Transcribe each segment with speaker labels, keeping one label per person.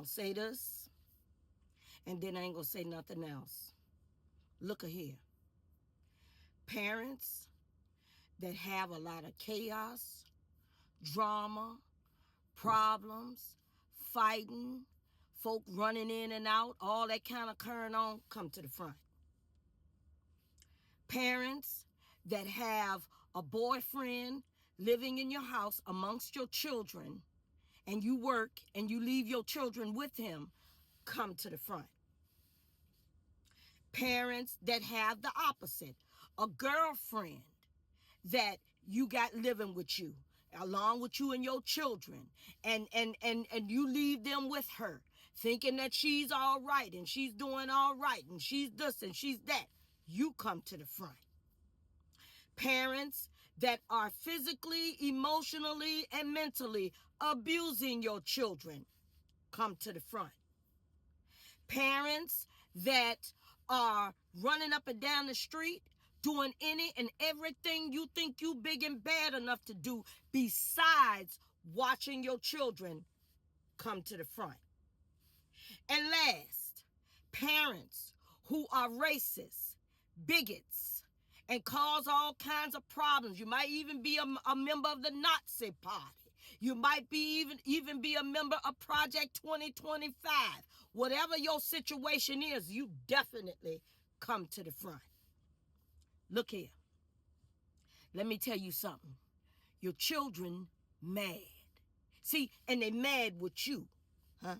Speaker 1: going to say this, and then I ain't going to say nothing else. Look here. Parents that have a lot of chaos, drama, problems, fighting, folk running in and out, all that kind of carrying on, come to the front. Parents that have a boyfriend living in your house amongst your children, and you work and you leave your children with him, come to the front. Parents that have the opposite, a girlfriend that you got living with you, along with you and your children, and you leave them with her, thinking that she's all right and she's doing all right and she's this and she's that, you come to the front. Parents that are physically, emotionally, and mentally abusing your children, come to the front. Parents that are running up and down the street, doing any and everything you think you big and bad enough to do besides watching your children, come to the front. And last, parents who are racist, bigots, and cause all kinds of problems. You might even be a member of the Nazi Party. You might be even be a member of Project 2025. Whatever your situation is, you definitely come to the front. Look here. Let me tell you something. Your children mad. See, and they mad with you. Huh?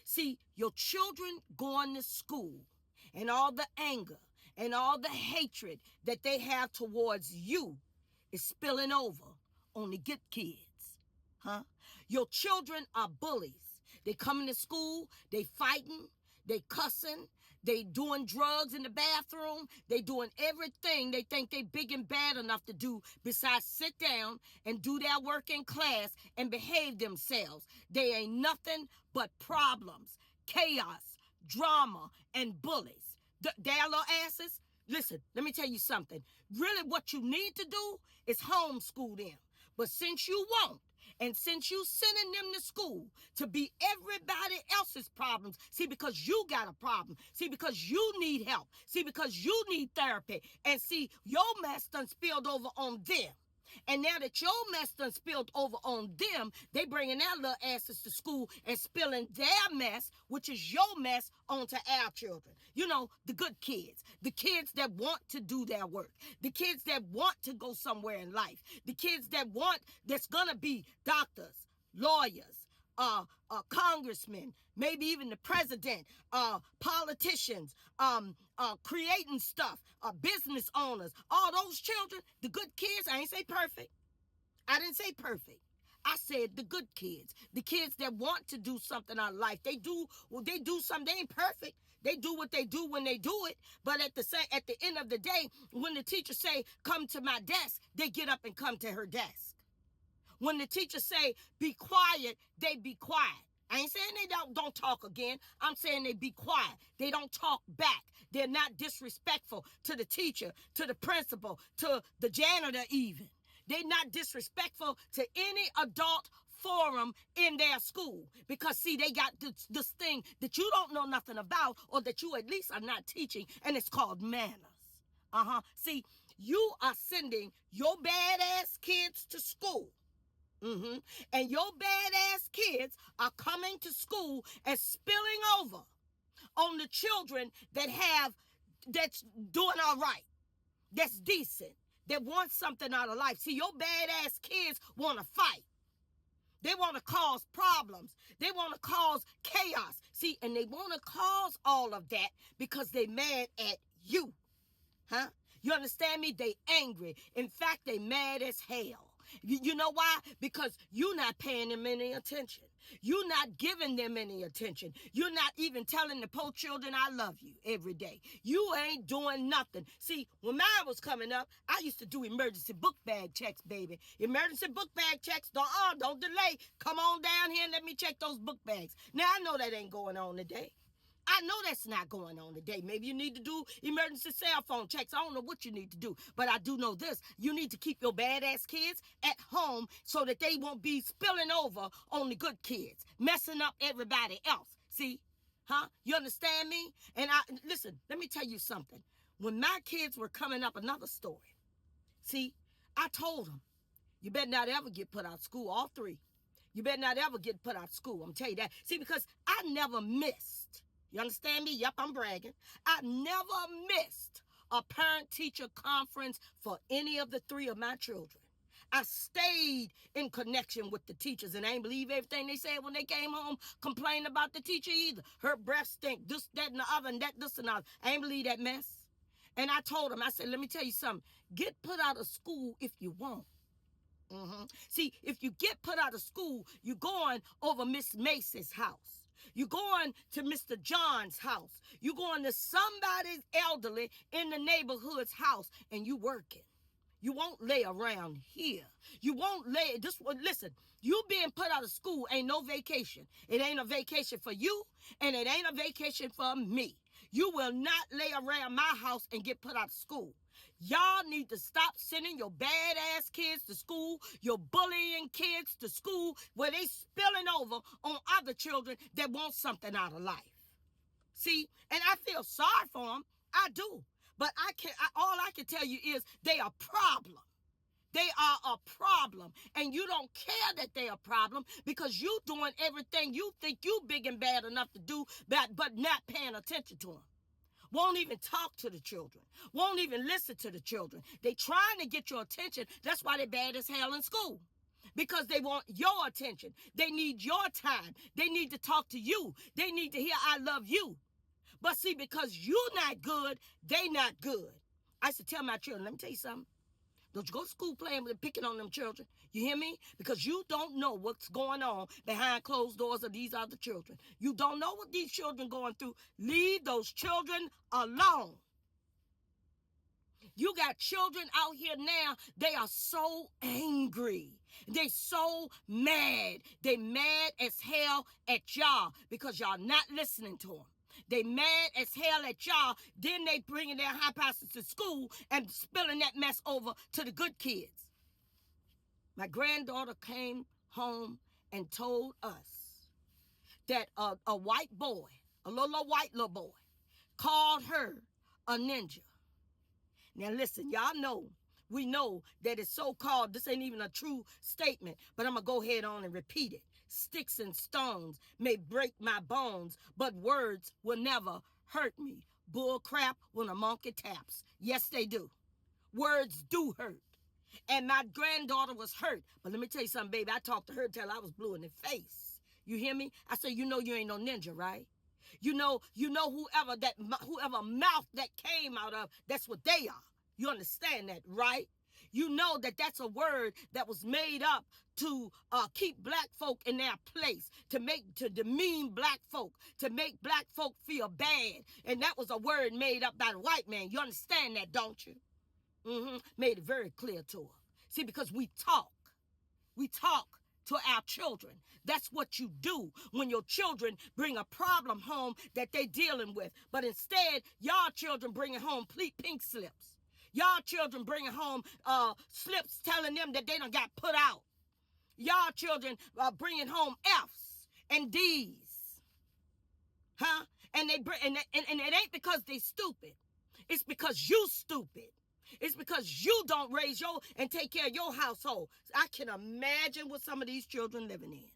Speaker 1: See, your children going to school and all the anger and all the hatred that they have towards you is spilling over on the good kids. Huh? Your children are bullies. They coming to school, they fighting, they cussing, they doing drugs in the bathroom, they doing everything they think they big and bad enough to do besides sit down and do their work in class and behave themselves. They ain't nothing but problems, chaos, drama, and bullies. Their little asses. Listen, let me tell you something. Really what you need to do is homeschool them. But since you won't, and since you sending them to school to be everybody else's problems, see, because you got a problem, see, because you need help, see, because you need therapy, and see, your mess done spilled over on them. And now that your mess done spilled over on them, they bringing their little asses to school and spilling their mess, which is your mess, onto our children. You know, the good kids, the kids that want to do their work, the kids that want to go somewhere in life, the kids that's gonna be doctors, lawyers, congressmen, maybe even the president, politicians, creating stuff, business owners, all those children, the good kids. I ain't say perfect. I didn't say perfect. I said the good kids, the kids that want to do something out of life. They do something. They ain't perfect. They do what they do when they do it. But at the end of the day, when the teacher say, come to my desk, they get up and come to her desk. When the teacher say, be quiet, they be quiet. I ain't saying they don't talk again. I'm saying they be quiet. They don't talk back. They're not disrespectful to the teacher, to the principal, to the janitor even. They're not disrespectful to any adult forum in their school. Because, see, they got this thing that you don't know nothing about, or that you at least are not teaching, and it's called manners. See, you are sending your badass kids to school. And your badass kids are coming to school and spilling over on the children that's doing all right, that's decent, that want something out of life. See, your badass kids want to fight. They want to cause problems. They want to cause chaos. See, and they want to cause all of that because they mad at you. Huh? You understand me? They angry. In fact, they mad as hell. You know why? Because you're not paying them any attention. You're not giving them any attention. You're not even telling the poor children I love you every day. You ain't doing nothing. See, when mine was coming up, I used to do emergency book bag checks, baby. Emergency book bag checks. Don't delay. Come on down here and let me check those book bags. Now, I know that ain't going on today. I know that's not going on today. Maybe you need to do emergency cell phone checks. I don't know what you need to do, but I do know this. You need to keep your badass kids at home so that they won't be spilling over on the good kids, messing up everybody else. See? You understand me? And listen, let me tell you something. When my kids were coming up, another story. See, I told them, you better not ever get put out of school, all three. You better not ever get put out of school. I'm telling you that. See, because I never missed. You understand me? Yep, I'm bragging. I never missed a parent-teacher conference for any of the three of my children. I stayed in connection with the teachers, and I ain't believe everything they said when they came home complaining about the teacher either. Her breath stink, this, that, and the other, and that, this, and the other. I ain't believe that mess. And I told them, I said, let me tell you something. Get put out of school if you want. See, if you get put out of school, you're going over Miss Macy's house. You're going to Mr. John's house. You're going to somebody's elderly in the neighborhood's house, and you working. You won't lay around here. You won't lay, listen, you being put out of school ain't no vacation. It ain't a vacation for you, and it ain't a vacation for me. You will not lay around my house and get put out of school. Y'all need to stop sending your badass kids to school, your bullying kids to school, where they spilling over on other children that want something out of life. See, and I feel sorry for them. I do. But all I can tell you is they are a problem. They are a problem. And you don't care that they are a problem because you doing everything you think you big and bad enough to do, but not paying attention to them. Won't even talk to the children. Won't even listen to the children. They trying to get your attention. That's why they're bad as hell in school. Because they want your attention. They need your time. They need to talk to you. They need to hear I love you. But see, because you're not good, they not good. I used to tell my children, let me tell you something. Don't you go to school playing with picking on them children. You hear me? Because you don't know what's going on behind closed doors of these other children. You don't know what these children going through. Leave those children alone. You got children out here now, they are so angry. They so mad. They mad as hell at y'all because y'all not listening to them. They mad as hell at y'all. Then they bringing their high passes to school and spilling that mess over to the good kids. My granddaughter came home and told us that a white boy, a white little boy, called her a ninja. Now listen, y'all know, we know that it's so-called, this ain't even a true statement, but I'm going to go ahead on and repeat it. Sticks and stones may break my bones, but words will never hurt me. Bull crap when a monkey taps. Yes, they do. Words do hurt. And my granddaughter was hurt. But let me tell you something, baby. I talked to her till I was blue in the face. You hear me? I said, you know you ain't no ninja, right? You know whoever mouth that came out of, that's what they are. You understand that, right? You know that that's a word that was made up to keep black folk in their place, to demean black folk, to make black folk feel bad. And that was a word made up by the white man. You understand that, don't you? Made it very clear to her. See, because we talk to our children. That's what you do when your children bring a problem home that they dealing with. But instead, y'all children bringing home pink slips. Y'all children bringing home slips telling them that they done got put out. Y'all children bringing home F's and D's. And it ain't because they stupid. It's because you stupid. It's because you don't raise and take care of your household. I can imagine what some of these children living in.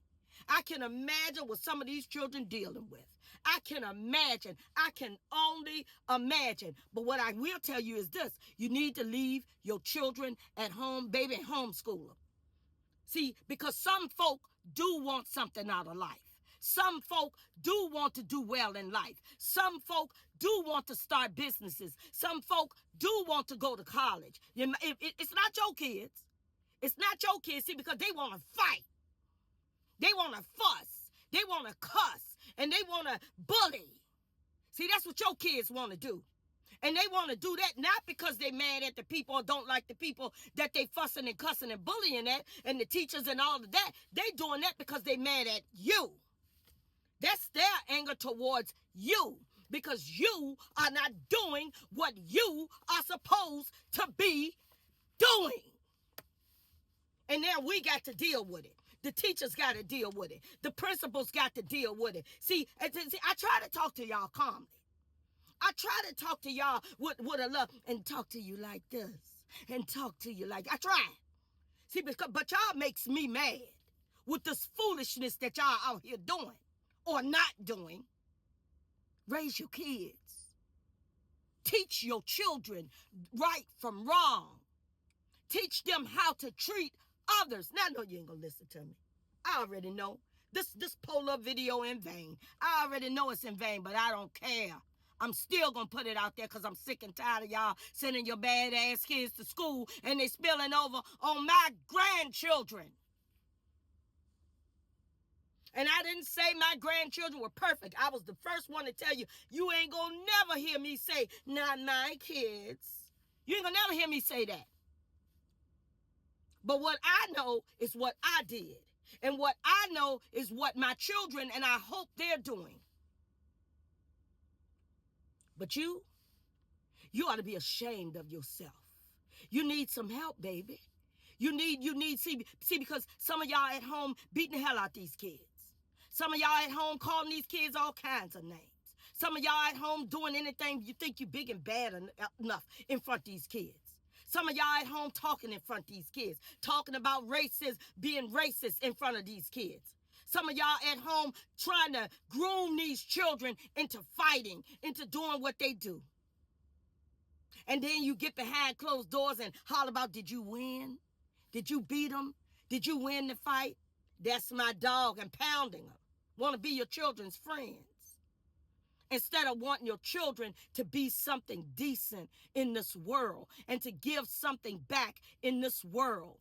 Speaker 1: I can imagine what some of these children dealing with. I can imagine. I can only imagine. But what I will tell you is this. You need to leave your children at home, baby, and homeschool them. See, because some folk do want something out of life. Some folk do want to do well in life. Some folk do want to start businesses. Some folk do want to go to college. It's not your kids. It's not your kids, see, because they want to fight. They want to fuss. They want to cuss. And they want to bully. See, that's what your kids want to do. And they want to do that not because they mad at the people or don't like the people that they fussing and cussing and bullying at and the teachers and all of that. They doing that because they mad at you. That's their anger towards you because you are not doing what you are supposed to be doing. And now we got to deal with it. The teachers got to deal with it. The principals got to deal with it. See, I try to talk to y'all calmly. I try to talk to y'all with a love and talk to you like this and talk to you like I try. See, but y'all makes me mad with this foolishness that y'all out here doing or not doing. Raise your kids. Teach your children right from wrong. Teach them how to treat others. Now, I know you ain't gonna listen to me. I already know. This polar video in vain. I already know it's in vain, but I don't care. I'm still gonna put it out there because I'm sick and tired of y'all sending your badass kids to school and they spilling over on my grandchildren. And I didn't say my grandchildren were perfect. I was the first one to tell you, you ain't gonna never hear me say, not my kids. You ain't gonna never hear me say that. But what I know is what I did. And what I know is what my children and I hope they're doing. But you ought to be ashamed of yourself. You need some help, baby. You need, see, because some of y'all at home beating the hell out these kids. Some of y'all at home calling these kids all kinds of names. Some of y'all at home doing anything you think you big and bad enough in front of these kids. Some of y'all at home talking in front of these kids, talking about racism, being racist in front of these kids. Some of y'all at home trying to groom these children into fighting, into doing what they do. And then you get behind closed doors and holler about, did you win? Did you beat them? Did you win the fight? That's my dog and pounding them. Want to be your children's friends. Instead of wanting your children to be something decent in this world and to give something back in this world.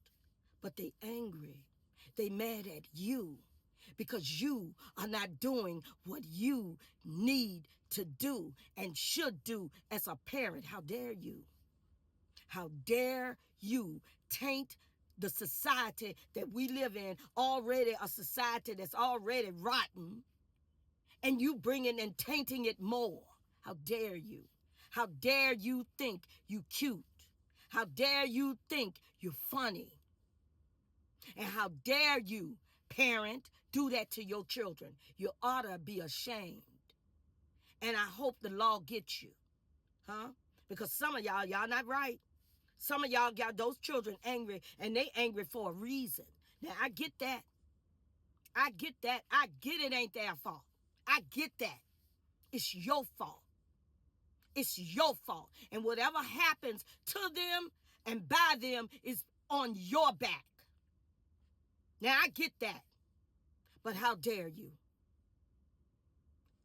Speaker 1: But they angry. They mad at you because you are not doing what you need to do and should do as a parent. How dare you? How dare you taint the society that we live in, already a society that's already rotten, and you bringing and tainting it more. How dare you? How dare you think you cute? How dare you think you're funny? And how dare you, parent, do that to your children? You ought to be ashamed. And I hope the law gets you. Huh? Because some of y'all not right. Some of y'all got those children angry, and they angry for a reason. Now, I get that. I get that. I get it ain't their fault. I get that. It's your fault. It's your fault. And whatever happens to them and by them is on your back. Now, I get that. But how dare you?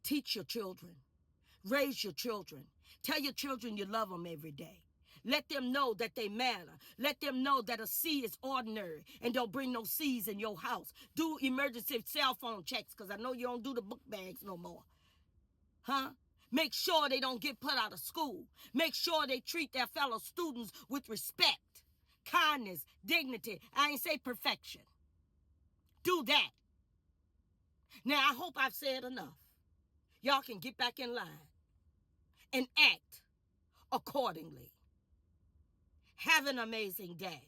Speaker 1: Teach your children. Raise your children. Tell your children you love them every day. Let them know that they matter. Let them know that a C is ordinary and don't bring no C's in your house. Do emergency cell phone checks because I know you don't do the book bags no more. Huh? Make sure they don't get put out of school. Make sure they treat their fellow students with respect, kindness, dignity. I ain't say perfection. Do that. Now, I hope I've said enough. Y'all can get back in line and act accordingly. Have an amazing day.